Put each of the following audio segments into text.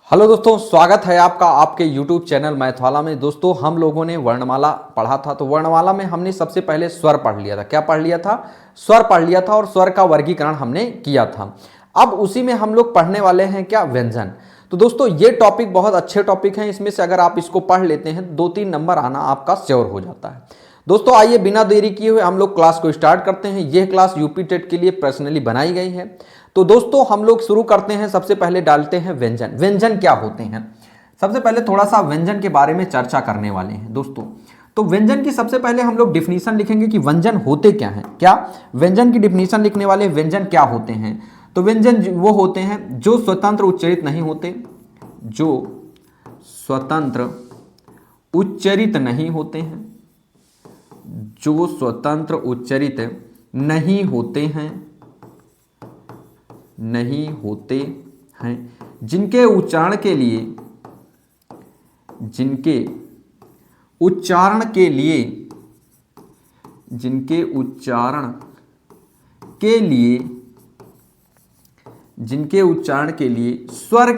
Hello दोस्तों, स्वागत है आपका आपके YouTube चैनल मैथवाला में। दोस्तों, हम लोगों ने वर्णमाला पढ़ा था, तो वर्णमाला में हमने सबसे पहले स्वर पढ़ लिया था। क्या पढ़ लिया था? स्वर पढ़ लिया था और स्वर का वर्गीकरण हमने किया था। अब उसी में हम लोग पढ़ने वाले हैं क्या? व्यंजन। तो दोस्तों, ये टॉपिक बहुत अच्छे टॉपिक हैं। इसमें से अगर आप इसको पढ़ लेते हैं 2-3 नंबर आना आपका श्योर हो जाता है। दोस्तों, आइए बिना देरी किए हुए हम लोग क्लास को स्टार्ट करते हैं। यह क्लास यूपी टेट के लिए पर्सनली बनाई गई है। तो दोस्तों, हम लोग शुरू करते हैं। सबसे पहले डालते हैं व्यंजन। व्यंजन क्या होते हैं? सबसे पहले थोड़ा सा व्यंजन के बारे में चर्चा करने वाले हैं दोस्तों। तो व्यंजन की सबसे पहले हम लोग डिफिनीशन लिखेंगे कि व्यंजन होते क्या हैं। क्या व्यंजन की डिफिनीशन लिखने वाले व्यंजन क्या होते हैं? तो व्यंजन वो होते हैं जो स्वतंत्र उच्चरित नहीं होते, जो स्वतंत्र उच्चरित नहीं होते हैं, जो स्वतंत्र उच्चरित नहीं होते हैं, नहीं होते हैं, जिनके उच्चारण के लिए, जिनके उच्चारण के लिए, जिनके उच्चारण के लिए, जिनके उच्चारण के लिए स्वर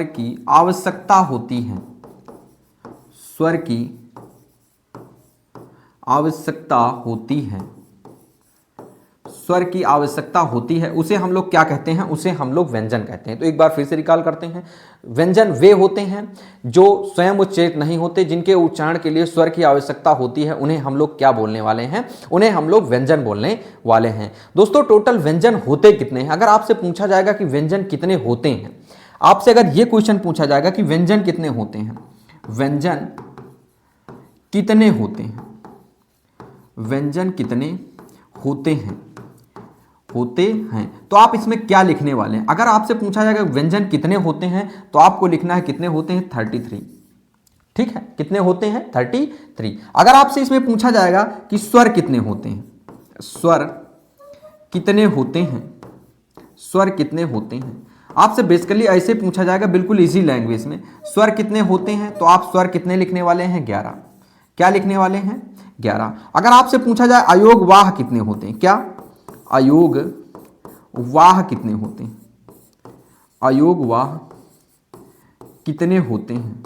की आवश्यकता होती है, स्वर की आवश्यकता होती है, स्वर की आवश्यकता होती है, उसे हम लोग क्या कहते हैं? उसे हम लोग व्यंजन कहते हैं। तो एक बार फिर से रिकॉल करते हैं। व्यंजन वे होते हैं जो स्वयं उच्चरित नहीं होते, जिनके उच्चारण के लिए स्वर की आवश्यकता होती है। उन्हें हम लोग क्या बोलने वाले हैं? उन्हें हम लोग व्यंजन बोलने वाले हैं। दोस्तों, टोटल व्यंजन होते कितने हैं? अगर आपसे पूछा जाएगा कि व्यंजन कितने होते हैं, आपसे अगर यह क्वेश्चन पूछा जाएगा कि व्यंजन कितने होते हैं, व्यंजन कितने होते हैं, व्यंजन कितने होते हैं, होते हैं, तो आप इसमें क्या लिखने वाले हैं? अगर आपसे पूछा जाएगा व्यंजन कितने होते हैं, तो आपको लिखना है कितने होते हैं? 33। ठीक है, कितने होते हैं? 33। अगर आपसे इसमें पूछा जाएगा कि स्वर कितने होते हैं, स्वर कितने होते हैं, स्वर कितने होते हैं, आपसे बेसिकली ऐसे पूछा जाएगा, बिल्कुल इजी लैंग्वेज में, स्वर कितने होते हैं, तो आप स्वर कितने लिखने वाले हैं? 11। क्या लिखने वाले हैं? 11। अगर आपसे पूछा जाए अयोग वाह कितने होते हैं, क्या अयोग वाह कितने होते हैं, अयोग वाह कितने होते हैं,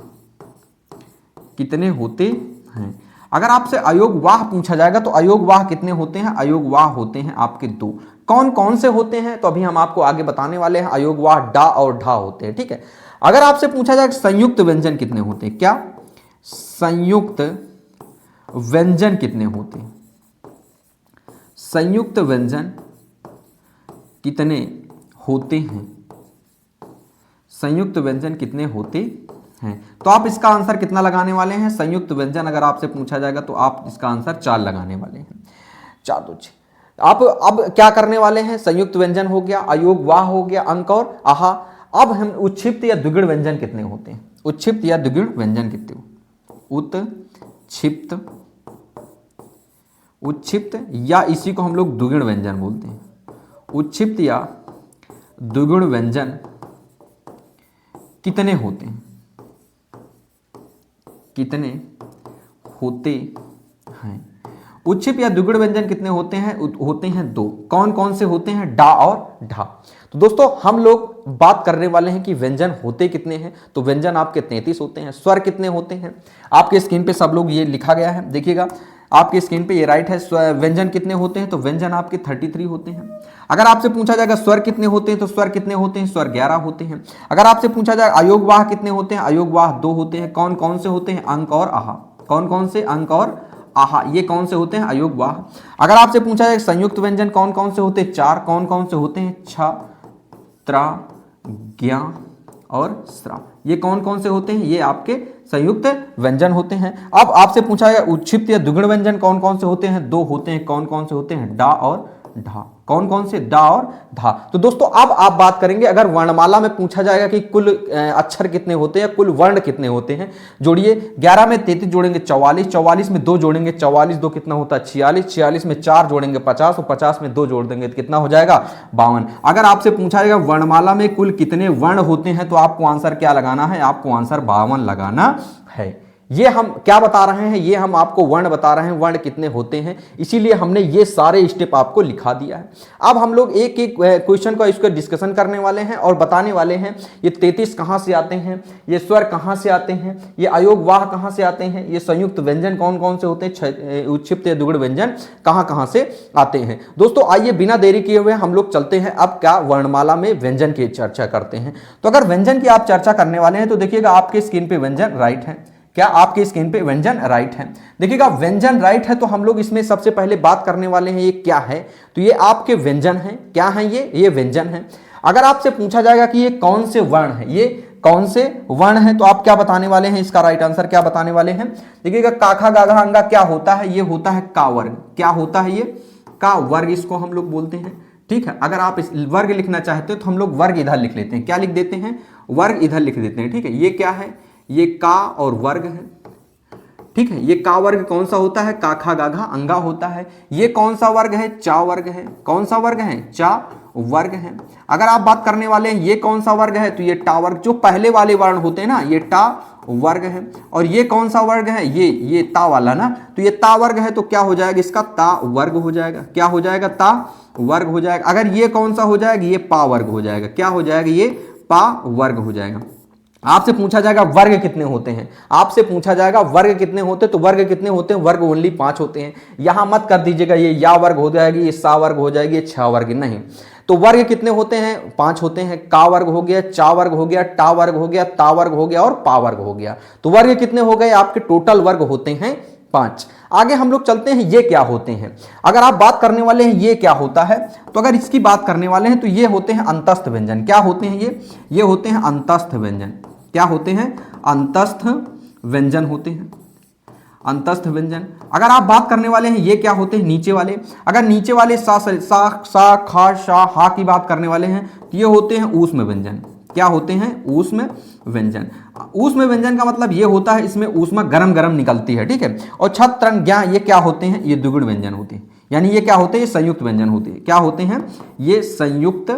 कितने होते हैं? अगर आपसे अयोग वाह पूछा जाएगा तो अयोग वाह कितने होते हैं? अयोग वाह होते हैं आपके 2। कौन कौन से होते हैं तो अभी हम आपको आगे बताने वाले हैं। अयोग वाह डा और ढा होते हैं। ठीक है। अगर आपसे पूछा जाए संयुक्त व्यंजन कितने होते हैं, क्या संयुक्त व्यंजन कितने होते हैं, संयुक्त व्यंजन कितने होते हैं, संयुक्त व्यंजन कितने होते हैं? तो आप इसका आंसर कितना लगाने वाले हैं? संयुक्त व्यंजन अगर आपसे पूछा जाएगा तो आप इसका आंसर 4 लगाने वाले हैं। 4 2 6। आप अब क्या करने वाले हैं? संयुक्त व्यंजन हो गया, अयोग वाह हो गया, अंक और आहा। अब हम उत्क्षिप्त या द्विगुण व्यंजन कितने होते हैं? उत्क्षिप्त या द्विगुण व्यंजन कितने? उत्क्षिप्त, उत्क्षिप्त या इसी को हम लोग द्विगुण व्यंजन बोलते हैं। उत्क्षिप्त या द्विगुण व्यंजन कितने होते हैं, कितने होते हैं? उत्क्षिप्त या द्विगुण व्यंजन कितने होते हैं? होते हैं 2। कौन कौन से होते हैं? डा और ढा। तो दोस्तों, हम लोग बात करने वाले हैं कि व्यंजन होते कितने हैं। तो व्यंजन आपके 33 होते हैं। स्वर कितने होते हैं? आपके स्क्रीन पे सब लोग ये लिखा गया है, देखिएगा आपके स्क्रीन पे ये राइट है। व्यंजन कितने होते हैं? तो व्यंजन आपके 33 होते हैं। अगर आपसे पूछा जाएगा स्वर कितने होते हैं, तो स्वर कितने होते हैं? स्वर 11 होते हैं। अगर आपसे पूछा जाए अयोग वाह कितने होते हैं, अयोग वाह 2 होते हैं। कौन कौन से होते हैं? अंक और आहा। कौन कौन से? अंक और आहा। ये कौन से होते हैं? अयोग वाह। अगर आपसे पूछा जाए संयुक्त व्यंजन कौन कौन से होते हैं? 4। कौन कौन से होते हैं? छ, त्रा, ज्ञा और स्रा। ये कौन कौन से होते हैं? ये आपके संयुक्त व्यंजन होते हैं। अब आपसे पूछा है उत्क्षिप्त या द्विगुण व्यंजन कौन कौन से होते हैं? 2 होते हैं। कौन कौन से होते हैं? डा और ढा। कौन कौन से? डा और ढा। तो दोस्तों, अब आप बात करेंगे, अगर वर्णमाला में पूछा जाएगा कि कुल अक्षर कितने होते हैं, कुल वर्ण कितने होते हैं, जोड़िए। 11 में 33 जोड़ेंगे 44, 44 में 2 जोड़ेंगे 44, 2 कितना होता है? 46, 46 में 4 जोड़ेंगे 50 और 50 में 2 जोड़ देंगे तो कितना हो जाएगा? 52। अगर आपसे पूछा जाएगा वर्णमाला में कुल कितने वर्ण होते हैं, तो आपको आंसर क्या लगाना है? आपको आंसर 52 लगाना है। ये हम क्या बता रहे हैं, ये हम आपको वर्ण बता रहे हैं, वर्ण कितने होते हैं, इसीलिए हमने ये सारे स्टेप आपको लिखा दिया है। अब हम लोग एक एक क्वेश्चन का इसको डिस्कशन करने वाले हैं और बताने वाले हैं ये 33 कहाँ से आते हैं, ये स्वर कहाँ से आते हैं, ये अयोगवाह कहाँ से आते हैं, ये संयुक्त व्यंजन कौन कौन से होते हैं, उच्छिप्त या दुगुण व्यंजन कहाँ कहाँ से आते हैं। दोस्तों आइए बिना देरी किए हुए हम लोग चलते हैं अब क्या वर्णमाला में व्यंजन की चर्चा करते हैं। तो अगर व्यंजन की आप चर्चा करने वाले हैं तो देखिएगा आपके स्क्रीन पे व्यंजन राइट है, क्या आपके स्क्रीन पे व्यंजन राइट है, देखिएगा व्यंजन राइट है। तो हम लोग इसमें सबसे पहले बात करने वाले हैं ये क्या है, तो ये आपके व्यंजन हैं, क्या है ये व्यंजन है। अगर आपसे पूछा जाएगा कि ये कौन से वर्ण है, ये कौन से वर्ण है, तो आप क्या बताने वाले हैं, इसका राइट आंसर क्या बताने वाले हैं। देखिएगा काखा गाघा अंगा क्या होता है, ये होता है का वर्ग, क्या होता है ये का वर्ग, इसको हम लोग बोलते हैं। ठीक है, अगर आप इस वर्ग लिखना चाहते हो तो हम लोग वर्ग इधर लिख लेते हैं, क्या लिख देते हैं, वर्ग इधर लिख देते हैं। ठीक है, ये क्या है, ये का और वर्ग है। ठीक है, ये का वर्ग कौन सा होता है, काखा गाघा अंगा होता है। ये कौन सा वर्ग है, चा वर्ग है, कौन सा वर्ग है, चा वर्ग है। अगर आप बात करने वाले हैं ये कौन सा वर्ग है, तो ये टा वर्ग, जो पहले वाले वर्ण होते हैं ना ये टा वर्ग है। और ये कौन सा वर्ग है, ये ता वाला ना, तो ये ता वर्ग है, तो क्या हो जाएगा इसका ता वर्ग हो जाएगा, क्या हो जाएगा ता वर्ग हो जाएगा। अगर ये कौन सा हो जाएगा, ये पा वर्ग हो जाएगा, क्या हो जाएगा, ये पा वर्ग हो जाएगा। आपसे पूछा जाएगा वर्ग कितने होते हैं, आपसे पूछा जाएगा वर्ग कितने होते हैं, तो वर्ग कितने होते हैं, वर्ग ओनली 5 होते हैं। यहां मत कर दीजिएगा ये या वर्ग हो जाएगी, ये सा वर्ग हो जाएगी, ये छा वर्ग, नहीं। तो वर्ग कितने होते हैं, 5 होते हैं। का वर्ग हो गया, चा वर्ग हो गया, टा वर्ग हो गया, ता वर्ग हो गया और पा वर्ग हो गया। तो वर्ग कितने हो गए आपके, टोटल वर्ग होते हैं 5। आगे हम लोग चलते हैं, ये क्या होते हैं। अगर आप बात करने वाले हैं ये क्या होता है, तो अगर इसकी बात करने वाले हैं तो ये होते हैं अंतस्थ व्यंजन। क्या होते हैं ये होते हैं अंतस्थ व्यंजन। क्या होते हैं, अंतस्थ व्यंजन होते हैं, अंतस्थ व्यंजन। अगर आप बात करने वाले हैं ये क्या होते हैं, नीचे वाले। अगर नीचे वाले सा खा शा हा की बात करने वाले हैं तो ये होते हैं ऊष्म व्यंजन। क्या होते हैं, ऊष्म व्यंजन। ऊष्म व्यंजन का मतलब ये होता है इसमें ऊष्मा गरम गरम निकलती है। ठीक है, और छत तरंग ज्ञा ये क्या होते हैं, ये द्विगुण व्यंजन होते हैं, यानी ये क्या होते हैं, ये संयुक्त व्यंजन होते हैं। क्या होते हैं, ये संयुक्त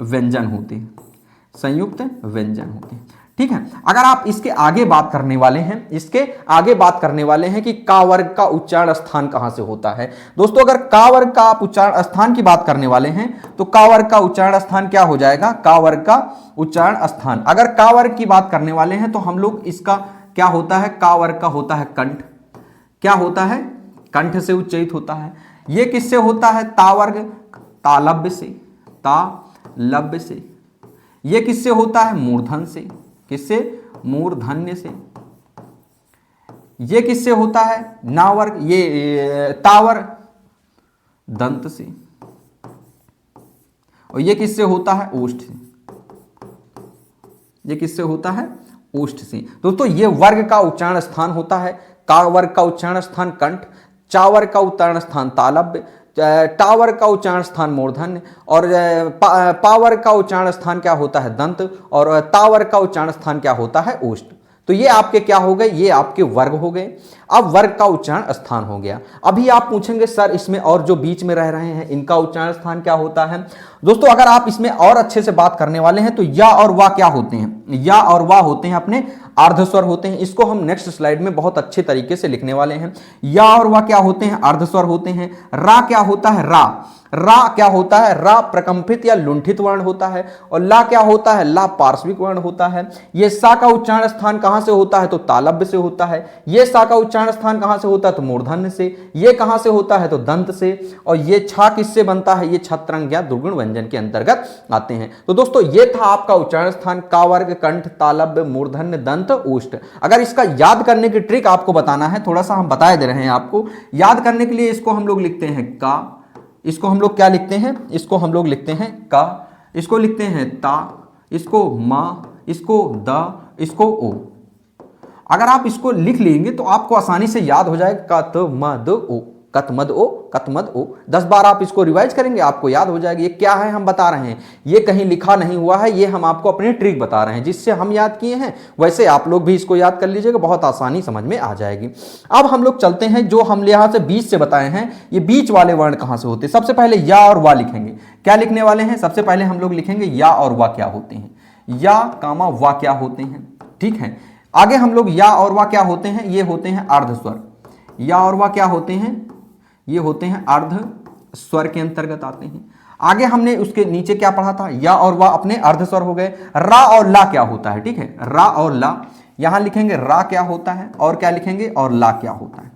व्यंजन होते हैं, संयुक्त व्यंजन होते हैं। ठीक है, अगर आप इसके आगे बात करने वाले हैं, इसके आगे बात करने वाले हैं कि का वर्ग का उच्चारण स्थान कहां से होता है। दोस्तों अगर का वर्ग का आप उच्चारण स्थान की बात करने वाले हैं तो का वर्ग का उच्चारण स्थान क्या हो जाएगा, का वर्ग का उच्चारण स्थान। अगर का वर्ग की बात करने वाले हैं तो हम लोग इसका क्या होता है, का वर्ग का होता है कंठ। क्या होता है, कंठ से उच्चारित होता है। यह किससे होता है, ता वर्ग, तालव्य से, तालव्य से। यह किससे होता है, मूर्धन से, किससे, मूर्धन्य से। ये किससे होता है, नावर्ग, ये तावर, दंत से। और ये किससे होता है, ओष्ठ से। ये किससे होता है, ओष्ठ से। दोस्तों ये वर्ग का उच्चारण स्थान होता है। का वर्ग का उच्चारण स्थान कंठ, चा वर्ग का उच्चारण स्थान तालव्य, टावर का उच्चारण स्थान मूर्धन्य और पावर का उच्चारण स्थान क्या होता है, दंत, और तावर का उच्चारण स्थान क्या होता है, ओष्ठ। तो ये आपके क्या हो गए, ये आपके वर्ग हो गए। अब वर्ग का उच्चारण स्थान हो गया। अभी आप पूछेंगे सर इसमें और जो बीच में रह रहे हैं इनका उच्चारण स्थान क्या होता है। दोस्तों अगर आप इसमें और अच्छे से बात करने वाले हैं तो या और वा क्या होते हैं, या और वा होते हैं अपने अर्धस्वर होते हैं। इसको हम नेक्स्ट स्लाइड में बहुत अच्छे तरीके से लिखने वाले हैं। या और वा क्या होते हैं, अर्धस्वर होते हैं। रा क्या होता है, रा क्या होता है, रा प्रकंपित या लुंठित वर्ण होता है। और ला क्या होता है, ला पार्श्विक वर्ण होता है। ये सा का उच्चारण स्थान कहां से होता है, तो तालव्य से होता है। ये सा का उच्चारण स्थान कहां से होता है, तो मूर्धन्य से। ये कहां से होता है, तो दंत से। और ये छा किससे बनता है, ये छत्रंग या दुर्गुण व्यंजन के अंतर्गत आते हैं। तो दोस्तों ये था आपका उच्चारण स्थान, का वर्ग, कंठ, तालव्य, मूर्धन्य, दंत, ओष्ठ। अगर इसका याद करने की ट्रिक आपको बताना है, थोड़ा सा हम बता दे रहे हैं आपको। याद करने के लिए इसको हम लोग लिखते हैं का, इसको हम लोग क्या लिखते हैं, इसको हम लोग लिखते हैं का, इसको लिखते हैं ता, इसको मा, इसको दा, इसको ओ। अगर आप इसको लिख लेंगे तो आपको आसानी से याद हो जाएगा कत मद ओ, कत मद ओ, कत मद ओ। 10 बार आप इसको रिवाइज करेंगे आपको याद हो जाएगा। ये क्या है हम बता रहे हैं, ये कहीं लिखा नहीं हुआ है, ये हम आपको अपनी ट्रिक बता रहे हैं जिससे हम याद किए हैं। वैसे आप लोग भी इसको याद कर लीजिएगा, बहुत आसानी समझ में आ जाएगी। अब हम लोग चलते हैं, जो हम यहां से बीच से बताए हैं, ये बीच वाले वर्ण कहां से होते हैं। सबसे पहले या और वा लिखेंगे। क्या लिखने वाले हैं, सबसे पहले हम लोग लिखेंगे या और वा क्या होते हैं, या कामा वा क्या होते हैं। ठीक है, आगे हम लोग या और वा क्या होते हैं, ये होते हैं अर्ध स्वर। या और वा क्या होते हैं, ये होते हैं अर्ध स्वर के अंतर्गत आते हैं। आगे हमने उसके नीचे क्या पढ़ा था, या और वा अपने अर्ध स्वर हो गए। रा और ला क्या होता है, ठीक है, रा और ला, यहां लिखेंगे रा क्या होता है और क्या लिखेंगे और ला क्या होता है,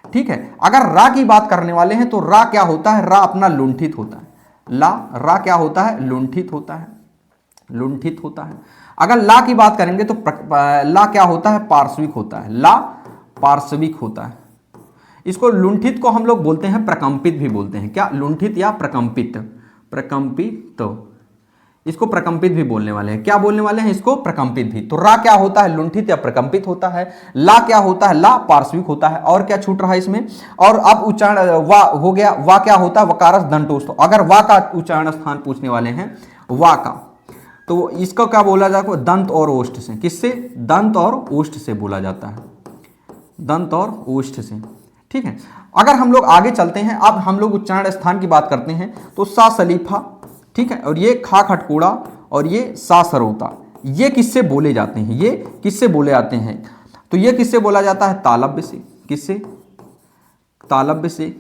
ठीक है। अगर रा की बात करने वाले हैं तो रा क्या होता है, रा अपना लुंठित होता है। रा क्या होता है, लुंठित होता है, लुंठित होता है। अगर ला की बात करेंगे तो ला क्या होता है, पार्श्विक होता है। ला पार्श्विक होता है। इसको लुंठित को हम लोग बोलते हैं प्रकंपित भी बोलते हैं। क्या, लुंठित या प्रकंपित, प्रकंपित, तो इसको प्रकंपित भी बोलने वाले हैं। क्या बोलने वाले हैं, इसको प्रकंपित भी। तो रा क्या होता है, लुंठित या प्रकंपित होता है। ला क्या होता है, ला पार्श्विक होता है। और क्या छूट रहा है इसमें, और अब उच्चारण वा हो गया। वा क्या होता है, वकारस दंतोष्ठ। अगर वा का उच्चारण स्थान पूछने वाले हैं, वा का, तो इसको क्या बोला जाता है, दंत और ओष्ठ से। किससे, दंत और ओष्ठ से बोला जाता है, दंत और ओष्ठ से, ठीक है। अगर हम लोग आगे चलते हैं, अब हम लोग उच्चारण स्थान की बात करते हैं, तो सा सलीफा, ठीक है, और ये खा खटकोड़ा और ये सा सरोता, ये किससे बोले जाते हैं, ये किससे बोले जाते हैं, तो ये किससे बोला जाता है, तालव्य से। किससे, तालव्य से।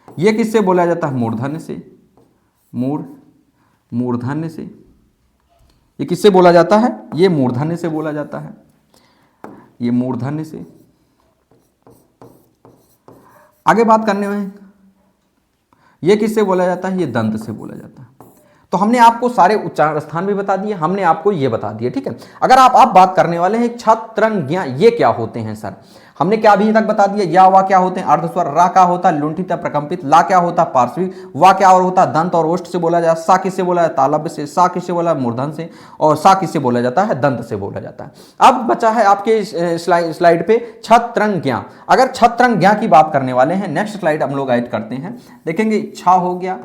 ये किससे बोला जाता है, मूर्धन्य से, मूर्धन्य से। ये किससे बोला जाता है, ये मूर्धन्य से बोला जाता है, ये मूर्धन्य से। आगे बात करने में, ये किससे बोला जाता है, ये दंत से बोला जाता है। तो हमने आपको सारे उच्चारण स्थान भी बता दिए, हमने आपको ये बता दिए, ठीक है। अगर आप बात करने वाले हैं छत्रंज्ञा, ये क्या होते हैं सर, हमने क्या अभी तक बता दिया। या वा क्या होते हैं, अर्धस्वर। रा क्या होता है, लुंठित या प्रकंपित। ला क्या होता है, पार्श्विक। वा क्या और होता है, दंत और ओष्ठ से बोला जाता है। सा किससे बोला जाता है, तालव्य से। सा किससे बोला है, मूर्धन्य से। और सा किससे बोला जाता है, दंत से बोला जाता है। अब बचा है आपके स्लाइड पे छत्रंज्ञा। अगर छत्रंज्ञा की बात करने वाले हैं, नेक्स्ट स्लाइड हम लोग ऐड करते हैं, देखेंगे छा हो गया,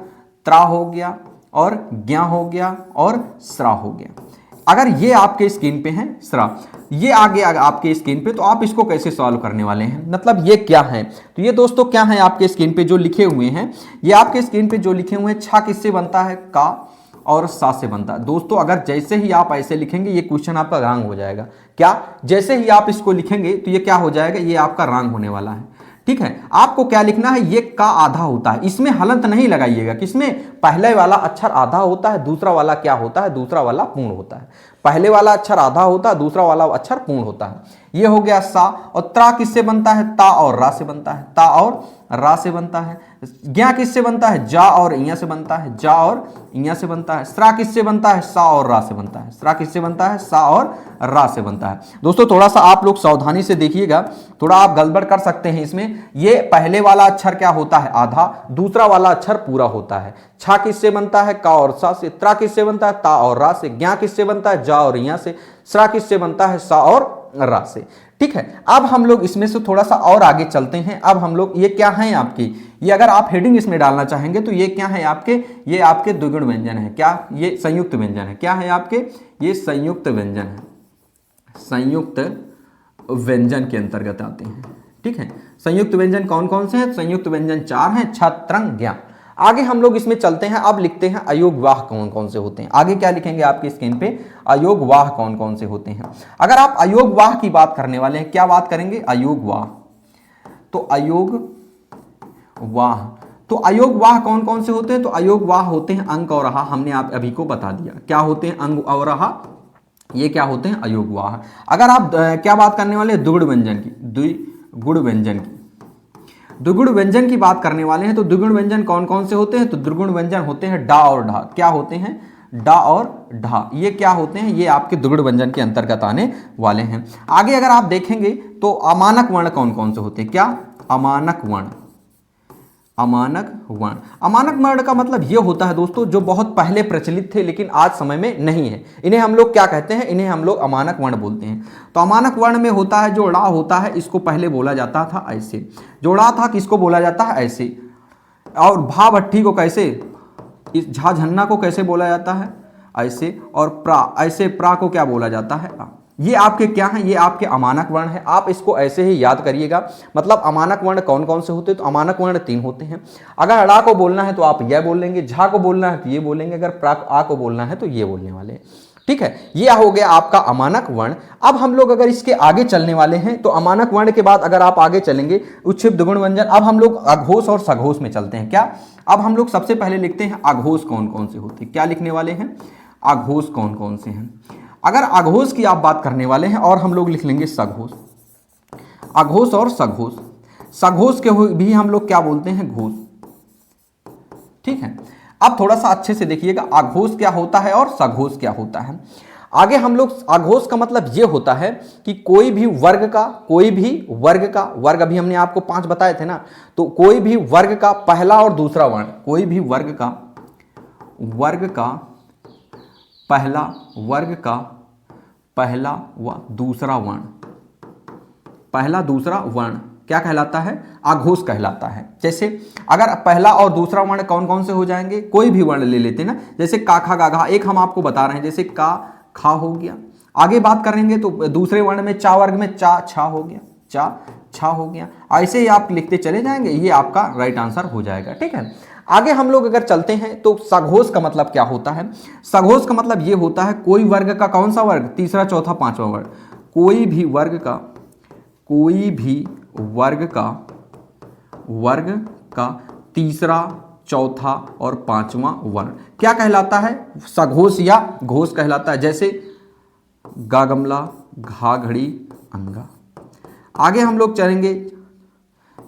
त्रा हो गया, और ज्ञा हो गया, और स्रा हो गया। अगर ये आपके स्क्रीन पे है स्रा, ये आगे आपके स्क्रीन पे, तो आप इसको कैसे सॉल्व करने वाले हैं, मतलब ये क्या है। तो ये दोस्तों क्या है आपके स्क्रीन पे जो लिखे हुए हैं, ये आपके स्क्रीन पे जो लिखे हुए हैं, छा किससे बनता है, का और सा से बनता है। दोस्तों अगर जैसे ही आप ऐसे लिखेंगे, ये क्वेश्चन आपका रॉन्ग हो जाएगा। क्या, जैसे ही आप इसको लिखेंगे तो ये क्या हो जाएगा, ये आपका रॉन्ग होने वाला है, ठीक है। आपको क्या लिखना है, ये का आधा होता है, इसमें हलंत नहीं लगाइएगा। किसमें, पहले वाला अक्षर आधा होता है, दूसरा वाला क्या होता है, दूसरा वाला पूर्ण होता है। पहले वाला अक्षर आधा होता है, दूसरा वाला अक्षर पूर्ण होता है। ये हो गया सा। और त्रा किससे बनता है, ता और रा से बनता है, ता और रा से बनता है। ज्ञा किससे बनता है, जा और इया से बनता है, जा और इया से बनता है। स्रा किससे बनता है, सा और रा से बनता है, स्रा किससे बनता है, सा और रा से बनता है। दोस्तों थोड़ा सा आप लोग सावधानी से देखिएगा, थोड़ा आप गड़बड़ कर सकते हैं इसमें। ये पहले वाला अक्षर क्या होता है, आधा, दूसरा वाला अक्षर पूरा होता है। छा किससे बनता है, का और सा से। त्रा किससे बनता है, ता और रा से। ज्ञा किससे बनता है, जा और इया से। स्रा किससे बनता है, सा और रा से, ठीक है। अब हम लोग इसमें से थोड़ा सा और आगे चलते हैं। अब हम लोग, ये क्या है आपकी, ये अगर आप हेडिंग इसमें डालना चाहेंगे तो ये क्या है आपके, ये आपके द्विगुण व्यंजन है। क्या, ये संयुक्त व्यंजन है। क्या है आपके, ये संयुक्त व्यंजन है, संयुक्त व्यंजन के अंतर्गत आते हैं, ठीक है। संयुक्त व्यंजन कौन कौन से हैं, संयुक्त व्यंजन 4 हैं, छत्रंज्ञा। आगे हम लोग इसमें चलते हैं, अब लिखते हैं अयोगवाह कौन कौन से होते हैं। आगे क्या लिखेंगे आपकी स्क्रीन पे, अयोगवाह कौन कौन से होते हैं। अगर आप अयोगवाह की बात करने वाले हैं, क्या बात करेंगे, अयोगवाह। तो अयोगवाह, तो अयोगवाह कौन कौन से होते हैं, तो अयोगवाह होते हैं अंक और रहा, हमने आप अभी को बता दिया। क्या होते हैं, अंग और रहा, ये क्या होते हैं, अयोगवाह। अगर आप क्या बात करने वाले हैं, द्विगुण व्यंजन की, द्विगुण व्यंजन की, द्विगुण व्यंजन की बात करने वाले हैं, तो द्विगुण व्यंजन कौन कौन से होते हैं, तो द्विगुण व्यंजन होते हैं डा और ढा। क्या होते हैं, डा और ढा, ये क्या होते हैं, ये आपके द्विगुण व्यंजन के अंतर्गत आने वाले हैं। आगे अगर आप देखेंगे तो अमानक वर्ण कौन कौन से होते हैं। क्या, अमानक वर्ण, अमानक वर्ण। अमानक वर्ण का मतलब यह होता है दोस्तों, जो बहुत पहले प्रचलित थे लेकिन आज समय में नहीं है, इन्हें हम लोग क्या कहते हैं, इन्हें हम लोग अमानक वर्ण बोलते हैं। तो अमानक वर्ण में होता है जो ड़ा होता है, इसको पहले बोला जाता था ऐसे, जो ड़ा था किसको बोला जाता है ऐसे, और भा भट्ठी को कैसे, इस झा झन्ना को कैसे बोला जाता है ऐसे, और प्रा, ऐसे प्रा को क्या बोला जाता है आ। ये आपके क्या हैं, ये आपके अमानक वर्ण है। आप इसको ऐसे ही याद करिएगा। मतलब अमानक वर्ण कौन कौन से होते हैं, तो अमानक वर्ण 3 होते हैं। अगर ड़ा को बोलना है तो आप यह बोल लेंगे, झा को बोलना है तो ये बोलेंगे, अगर प्रा आ को बोलना है तो ये बोलने वाले। ठीक है, यह हो गया आपका अमानक वर्ण। अब हम लोग अगर इसके आगे चलने वाले हैं तो अमानक वर्ण के बाद अगर आप आगे चलेंगे उच्छिष्ट द्विगुण व्यंजन। अब हम लोग अघोष और सघोष में चलते हैं। क्या, अब हम लोग सबसे पहले लिखते हैं अघोष कौन कौन से होते हैं। क्या लिखने वाले हैं, अघोष कौन कौन से हैं। अगर अघोष की आप बात करने वाले हैं और हम लोग लिख लेंगे सघोष, अघोष और सघोष। सघोष के भी हम लोग क्या बोलते हैं, घोष। ठीक है, अब थोड़ा सा अच्छे से देखिएगा अघोष क्या होता है और सघोष क्या होता है। आगे हम लोग, अघोष का मतलब यह होता है कि कोई भी वर्ग का, वर्ग अभी हमने आपको 5 बताए थे ना, तो कोई भी वर्ग का पहला और दूसरा वर्ण, कोई भी वर्ग का पहला व दूसरा वर्ण, पहला दूसरा वर्ण क्या कहलाता है, अघोष कहलाता है। जैसे अगर पहला और दूसरा वर्ण कौन कौन से हो जाएंगे, कोई भी वर्ण ले लेते ना, जैसे का खा गा घा, एक हम आपको बता रहे हैं, जैसे का खा हो गया। आगे बात करेंगे तो दूसरे वर्ण में चा वर्ग में चा छा हो गया, चा छा हो गया। ऐसे ही आप लिखते चले जाएंगे, ये आपका राइट आंसर हो जाएगा। ठीक है, आगे हम लोग अगर चलते हैं तो सघोष का मतलब क्या होता है। सघोष का मतलब ये होता है कोई वर्ग का, कौन सा वर्ग, तीसरा चौथा पांचवा वर्ग, कोई भी वर्ग का तीसरा चौथा और पांचवा वर्ण क्या कहलाता है, सघोष या घोष कहलाता है। जैसे गा गमला, घा घड़ी, अंगा। आगे हम लोग चलेंगे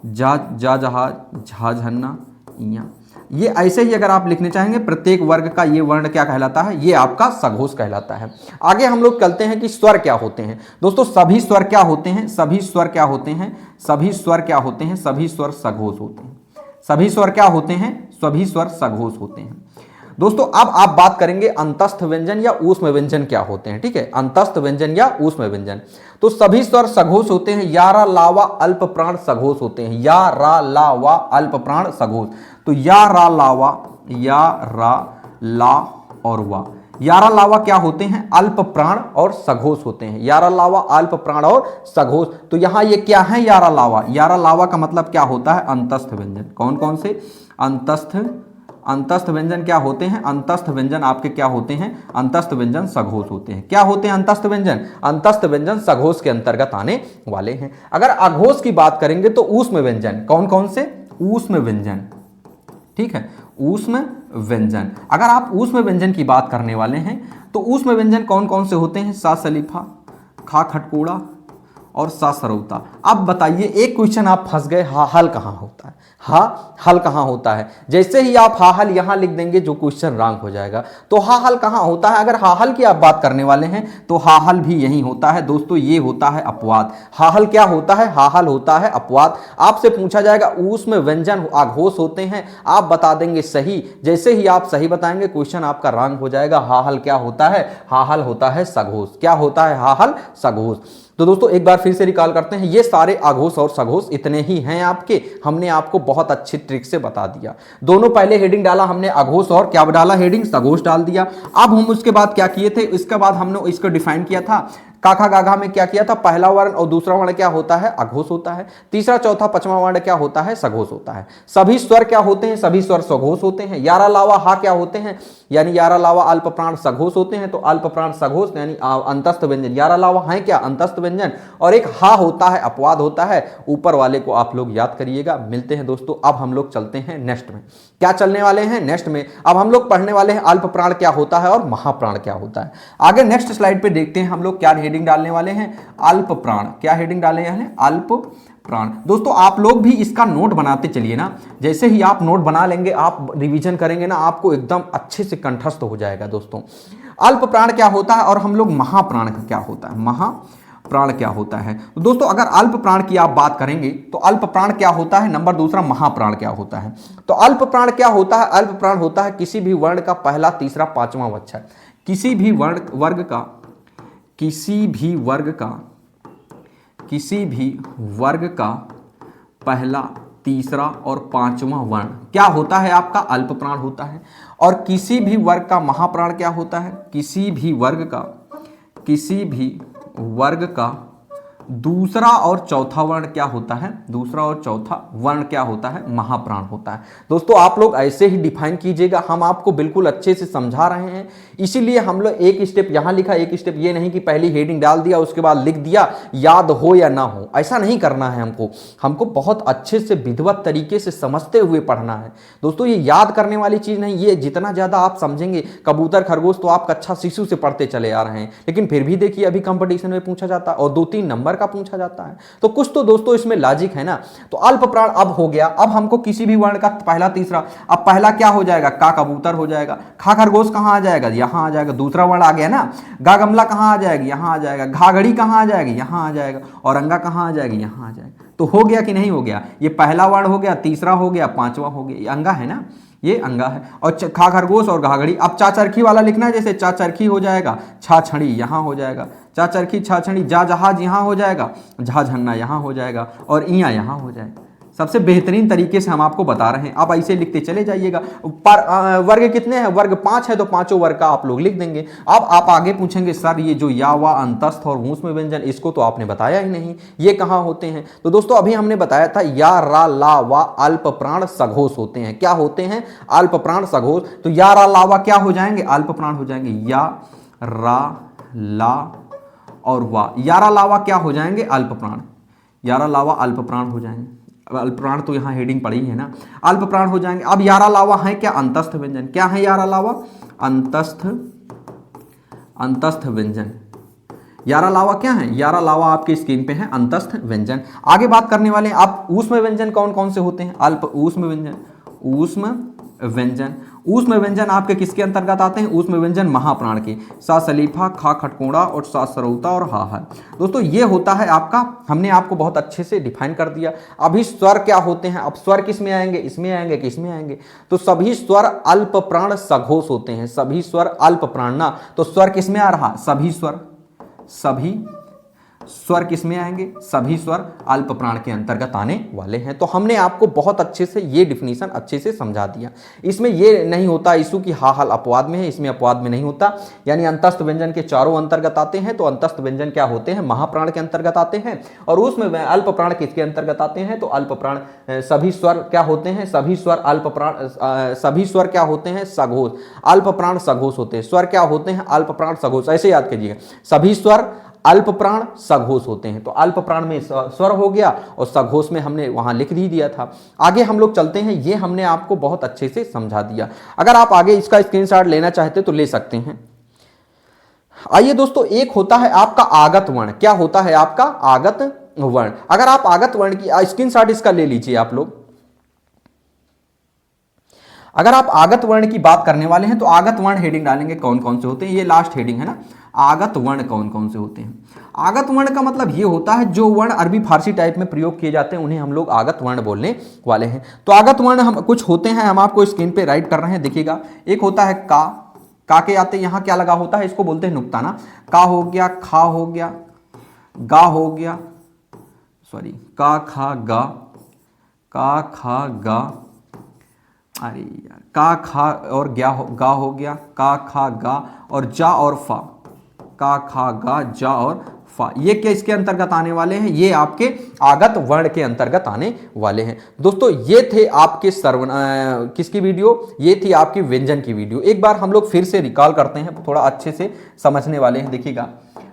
जा जहाज, झा झन्ना, इया। ये ऐसे ही अगर आप लिखने चाहेंगे प्रत्येक वर्ग का ये वर्ण क्या कहलाता है, ये आपका सघोष कहलाता है। आगे हम लोग चलते हैं कि स्वर क्या होते हैं। दोस्तों सभी स्वर क्या होते हैं, सभी स्वर क्या होते हैं, सभी स्वर क्या होते हैं, सभी स्वर सघोष होते हैं। सभी स्वर क्या होते हैं, सभी स्वर सघोष होते हैं। दोस्तों अब आप बात करेंगे अंतस्थ व्यंजन या ऊष्म व्यंजन क्या होते हैं। ठीक है, अंतस्थ व्यंजन या ऊष्म व्यंजन। तो सभी स्वर सघोष होते हैं, या रा लावा अल्प प्राण सघोष होते हैं, या रा लावा अल्प प्राण सघोष। तो या रा लावा, या रा ला और वा, यारा लावा क्या होते हैं, अल्प प्राण और सघोष होते हैं। यारा लावा अल्प प्राण और सघोष। तो यहां ये क्या है, यारा लावा। यारा लावा का मतलब क्या होता है, अंतस्थ व्यंजन। कौन कौन से अंतस्थ व्यंजन क्या होते हैं, अंतस्थ व्यंजन आपके क्या होते हैं, अंतस्थ व्यंजन सघोष होते हैं। क्या होते हैं अंतस्थ व्यंजन, अंतस्थ व्यंजन सघोष के अंतर्गत आने वाले हैं। अगर अघोष की बात करेंगे तो ऊष्म व्यंजन, कौन कौन से, ऊष्म व्यंजन। ठीक है, ऊष्म व्यंजन। अगर आप ऊष्म व्यंजन की बात करने वाले हैं तो ऊष्म व्यंजन कौन कौन से होते हैं, सा सलीफा, खा खटकोड़ा और सा सरौता। अब बताइए एक क्वेश्चन आप फंस गए, हा हल कहाँ होता है, हा हल कहाँ होता है। जैसे ही आप हा हल यहां लिख देंगे जो क्वेश्चन रॉन्ग हो जाएगा। तो हा हल कहाँ होता है, अगर हा हल की आप बात करने वाले हैं तो हा हल भी यही होता है दोस्तों, ये होता है अपवाद। हा हल क्या होता है, हा हल होता है अपवाद। आपसे पूछा जाएगा ऊष्म व्यंजन अघोष होते हैं, आप बता देंगे सही। जैसे ही आप सही बताएंगे क्वेश्चन आपका रॉन्ग हो जाएगा। हा हल क्या होता है, हा हल होता है सघोष। क्या होता है, हा हल सघोष। तो दोस्तों एक बार फिर से रिकॉल करते हैं, ये सारे अघोष और सघोष इतने ही हैं आपके, हमने आपको बहुत अच्छी ट्रिक से बता दिया। दोनों पहले हेडिंग डाला हमने अघोष और क्या डाला हेडिंग, सघोष डाल दिया। अब हम उसके बाद क्या किए थे, इसके बाद हमने इसको डिफाइन किया था काखा गाघा में क्या किया था, पहला वर्ण और दूसरा वर्ण क्या होता है, अघोष होता है। तीसरा चौथा पांचवा वर्ण क्या होता है, सघोष होता है। सभी स्वर क्या होते हैं, सभी स्वर सघोष होते हैं। यारा लावा हा क्या होते हैं, यानी यारा लावा अल्प प्राण सघोष होते हैं। तो अल्प प्राण सघोष यानी अंतस्थ व्यंजन। यारा लावा है क्या, अंतस्थ व्यंजन। और एक हा होता है, अपवाद होता है। ऊपर वाले को आप लोग याद करिएगा। मिलते हैं दोस्तों, अब हम लोग चलते हैं नेक्स्ट में। क्या चलने वाले हैं नेक्स्ट में, अब हम लोग पढ़ने वाले हैं अल्प प्राण क्या होता है और महाप्राण क्या होता है। आगे नेक्स्ट स्लाइड पे देखते हैं हम लोग क्या हेडिंग डालने वाले हैं, अल्प प्राण। क्या हेडिंग डालने हैं, अल्प प्राण। दोस्तों आप लोग भी इसका नोट बनाते चलिए ना, जैसे ही आप नोट बना लेंगे, आप रिवीजन करेंगे ना, आपको एकदम अच्छे से कंठस्थ हो जाएगा। दोस्तों अल्प प्राण क्या होता है और हम लोग महाप्राण का क्या होता है, महाप्राण क्या होता है। तो दोस्तों अगर अल्प प्राण की आप बात करेंगे तो अल्प प्राण क्या होता है, नंबर दूसरा महाप्राण क्या होता है। तो अल्प प्राण क्या होता है, अल्प प्राण होता है किसी भी वर्ण का पहला तीसरा पांचवा अक्षर, किसी भी वर्ग का पहला तीसरा और पांचवा वर्ण क्या होता है, आपका अल्प प्राण होता है। और किसी भी वर्ग का महाप्राण क्या होता है, किसी भी वर्ग का दूसरा और चौथा वर्ण क्या होता है, दूसरा और चौथा वर्ण क्या होता है, महाप्राण होता है। दोस्तों आप लोग ऐसे ही डिफाइन कीजिएगा, हम आपको बिल्कुल अच्छे से समझा रहे हैं। इसीलिए हम लोग एक स्टेप यहां लिखा, एक स्टेप ये नहीं कि पहली हेडिंग डाल दिया उसके बाद लिख दिया, याद हो या ना हो, ऐसा नहीं करना है हमको बहुत अच्छे से विधिवत तरीके से समझते हुए पढ़ना है दोस्तों। ये याद करने वाली चीज नहीं, ये जितना ज्यादा आप समझेंगे, कबूतर खरगोश तो आप कक्षा शिशु से पढ़ते चले आ रहे हैं, लेकिन फिर भी देखिए अभी कंपटीशन में पूछा जाता है और 2-3 नंबर का पूछा जाता है, तो कुछ तो दोस्तों इसमें लॉजिक है ना। तो अल्प प्राण अब हो गया, अब हमको किसी भी वर्ण का पहला तीसरा, अब पहला क्या हो जाएगा, का कबूतर हो जाएगा, खा खरगोश कहां आ जाएगा, यहां आ जाएगा, दूसरा वर्ण आ गया ना। गा गमला कहां आ जाएगी, यहां आ जाएगा, घाघड़ी कहां आ जाएगी, यहां आ जाएगा, और अंगा कहां आ जाएगी, यहां आ जाएगा। तो हो गया कि नहीं हो गया, ये पहला वर्ण हो गया, तीसरा हो गया, पांचवा हो गया, ये अंगा है ना, ये अंगा है। और खा खरगोश और घाघड़ी, अब चा चरखी वाला लिखना है, जैसे चा चरखी हो जाएगा, छा छड़ी यहां हो जाएगा, चा चरखी छा छड़ी, जा जहाज यहां हो जाएगा, झा झन्ना यहां हो जाएगा, और इया यहां हो जाएगा। सबसे बेहतरीन तरीके से हम आपको बता रहे हैं, आप ऐसे लिखते चले जाइएगा। पर वर्ग कितने हैं, वर्ग 5 है, तो पांचों वर्ग का आप लोग लिख देंगे। अब आप आगे पूछेंगे सर ये जो या वा अंतस्थ और ऊष्म व्यंजन, इसको तो आपने बताया ही नहीं, ये कहाँ होते हैं। तो दोस्तों अभी हमने बताया था या रा ला वा अल्प प्राण सघोष होते हैं। क्या होते हैं, अल्प प्राण सघोष। तो या रा ला वा क्या हो जाएंगे, अल्प प्राण हो जाएंगे, या रा ला और वा, यारा लावा क्या हो जाएंगे, अल्प प्राण, यारा लावा अल्प प्राण हो जाएंगे। अल्प प्राण तो यहाँ हेडिंग पड़ी है ना, अल्प प्राण हो जाएंगे। अब यारा लावा है क्या, अंतस्थ व्यंजन। क्या है यारा लावा, अंतस्थ व्यंजन। यारा लावा क्या है, यारा लावा आपके स्क्रीन पे है अंतस्थ व्यंजन। आगे बात करने वाले हैं आप ऊष्म व्यंजन कौन कौन से होते हैं, अल्प ऊष्म व्यंजन, ऊष्म व्यंजन। ऊष्म व्यंजन आपके किसके अंतर्गत आते हैं, ऊष्म व्यंजन महाप्राण के, सा सलीफा, खा खटकोड़ा और सा सरौता और हा है। दोस्तों ये होता है आपका, हमने आपको बहुत अच्छे से डिफाइन कर दिया। अभी स्वर क्या होते हैं, अब स्वर किस में आएंगे, इसमें आएंगे कि इसमें आएंगे। तो सभी स्वर अल्प प्राण सघोष होते हैं, सभी स्वर अल्प प्राण ना, तो स्वर किस में आ रहा, सभी स्वर किस में आएंगे, सभी स्वर अल्प प्राण के अंतर्गत आने वाले हैं। तो हमने आपको बहुत अच्छे से ये डिफिनीशन अच्छे से समझा दिया। इसमें ये नहीं होता इशू की हा हल अपवाद में है, इसमें अपवाद में नहीं होता, यानी अंतस्थ व्यंजन के चारों अंतर्गत आते हैं। तो अंतस्थ व्यंजन क्या होते हैं, महाप्राण के अंतर्गत आते हैं। और उसमें अल्प प्राण किसके अंतर्गत आते हैं, तो अल्प प्राण सभी स्वर क्या होते हैं, सभी स्वर अल्प प्राण, सभी स्वर क्या होते हैं, सघोष, अल्प प्राण सघोष होते हैं। स्वर क्या होते हैं, अल्प प्राण सघोष, ऐसे याद कीजिएगा, सभी स्वर अल्प प्राण सघोष होते हैं। तो अल्प प्राण में स्वर हो गया और सघोष में हमने वहां लिख ही दिया था। आगे हम लोग चलते हैं, ये हमने आपको बहुत अच्छे से समझा दिया। अगर आप आगे इसका स्क्रीनशॉट लेना चाहते तो ले सकते हैं। आइए दोस्तों, एक होता है आपका आगत वर्ण। क्या होता है आपका आगत वर्ण। अगर आप आगत वर्ण की स्क्रीनशॉट इसका ले लीजिए आप लोग। अगर आप आगत वर्ण की बात करने वाले हैं तो आगत वर्ण हेडिंग डालेंगे कौन कौन से होते हैं, ये लास्ट हेडिंग है ना, आगत वर्ण कौन कौन से होते हैं। आगत वर्ण का मतलब ये होता है जो वर्ण अरबी फारसी टाइप में प्रयोग किए जाते हैं उन्हें हम लोग आगत वर्ण बोलने वाले हैं। तो आगत वर्ण हम कुछ होते हैं, हम आपको स्क्रीन पे राइट कर रहे हैं, देखिएगा। एक होता है का के आते यहाँ क्या लगा होता है, इसको बोलते हैं नुक्ता ना। का हो गया, खा हो गया, गा हो गया, सॉरी का खा गा, का खा गा, अरे यार, का खा और गा हो गया, का खा गा, और जा और फा, का खा गा जा और फा, ये क्या इसके अंतर्गत आने वाले हैं, ये आपके आगत वर्ण के अंतर्गत आने वाले हैं। दोस्तों ये थे आपके किसकी वीडियो, ये थी आपकी व्यंजन की वीडियो। एक बार हम लोग फिर से रिकॉल करते हैं, थोड़ा अच्छे से समझने वाले हैं। देखिएगा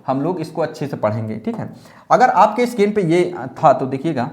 हम लोग इसको अच्छे से पढ़ेंगे, ठीक है। अगर आपके स्क्रीन पे ये था तो देखिएगा,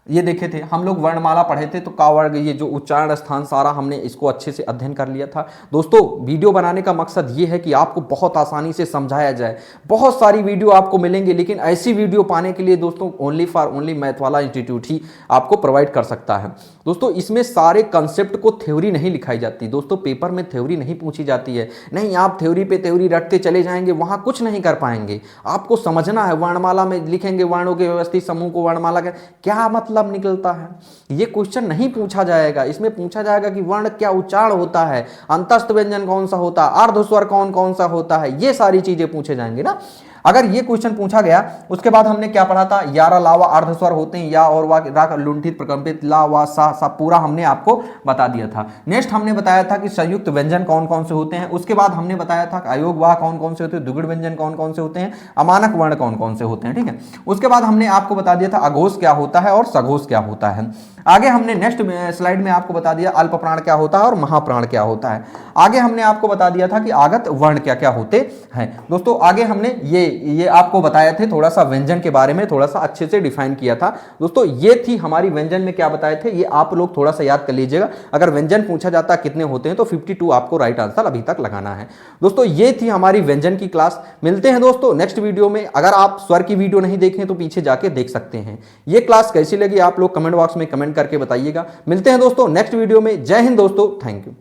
ये देखे थे हम लोग वर्णमाला पढ़े थे, तो का वर्ग, ये जो उच्चारण स्थान सारा हमने इसको अच्छे से अध्ययन कर लिया था। दोस्तों वीडियो बनाने का मकसद ये है कि आपको बहुत आसानी से समझाया जाए। बहुत सारी वीडियो आपको मिलेंगे, लेकिन ऐसी वीडियो पाने के लिए दोस्तों ओनली फॉर ओनली मैथ वाला इंस्टीट्यूट ही आपको प्रोवाइड कर सकता है। दोस्तों इसमें सारे कंसेप्ट को थ्योरी नहीं लिखाई जाती दोस्तों, पेपर में थ्योरी नहीं पूछी जाती है। नहीं, आप थ्योरी पे थ्योरी रटते चले जाएंगे, वहाँ कुछ नहीं कर पाएंगे। आपको समझना है, वर्णमाला में लिखेंगे वर्णों के व्यवस्थित समूह को वर्णमाला का क्या मतलब निकलता है, ये क्वेश्चन नहीं पूछा जाएगा। इसमें पूछा जाएगा कि वर्ण क्या उच्चारण होता है, अंतस्थ व्यंजन कौन सा होता है, अर्धस्वर कौन कौन सा होता है, ये सारी चीजें पूछे जाएंगे ना। अगर ये क्वेश्चन पूछा गया, उसके बाद हमने क्या पढ़ा था, यारा लावा अर्धस्वर होते हैं, या और वा राग लुंठित प्रकंपित ला वा सा सा पूरा हमने आपको बता दिया था। नेक्स्ट हमने बताया था कि संयुक्त व्यंजन कौन कौन से होते हैं, उसके बाद हमने बताया था अयोग वाह कौन कौन से होते हैं, द्विगुण व्यंजन कौन कौन से होते हैं, अमानक वर्ण कौन कौन से होते हैं, ठीक है। उसके बाद हमने आपको बता दिया था अघोष क्या होता है और सघोष क्या होता है। आगे हमने नेक्स्ट स्लाइड में आपको बता दिया अल्प प्राण क्या होता है और महाप्राण क्या होता है। आगे हमने आपको बता दिया था कि आगत वर्ण क्या क्या होते हैं। दोस्तों आगे हमने ये आपको बताया थे, थोड़ा सा व्यंजन के बारे में थोड़ा सा अच्छे से डिफाइन किया था। दोस्तों ये थी हमारी व्यंजन में क्या बताए थे, ये आप लोग थोड़ा सा याद कर लीजिएगा। अगर व्यंजन पूछा जाता कितने होते हैं तो 52 आपको राइट आंसर अभी तक लगाना है। दोस्तों ये थी हमारी व्यंजन की क्लास। मिलते हैं दोस्तों नेक्स्ट वीडियो में। अगर आप स्वर की वीडियो नहीं देखें तो पीछे जाके देख सकते हैं। ये क्लास कैसी लगी आप लोग कमेंट बॉक्स में कमेंट करके बताइएगा। मिलते हैं दोस्तों नेक्स्ट वीडियो में। जय हिंद दोस्तों, थैंक यू।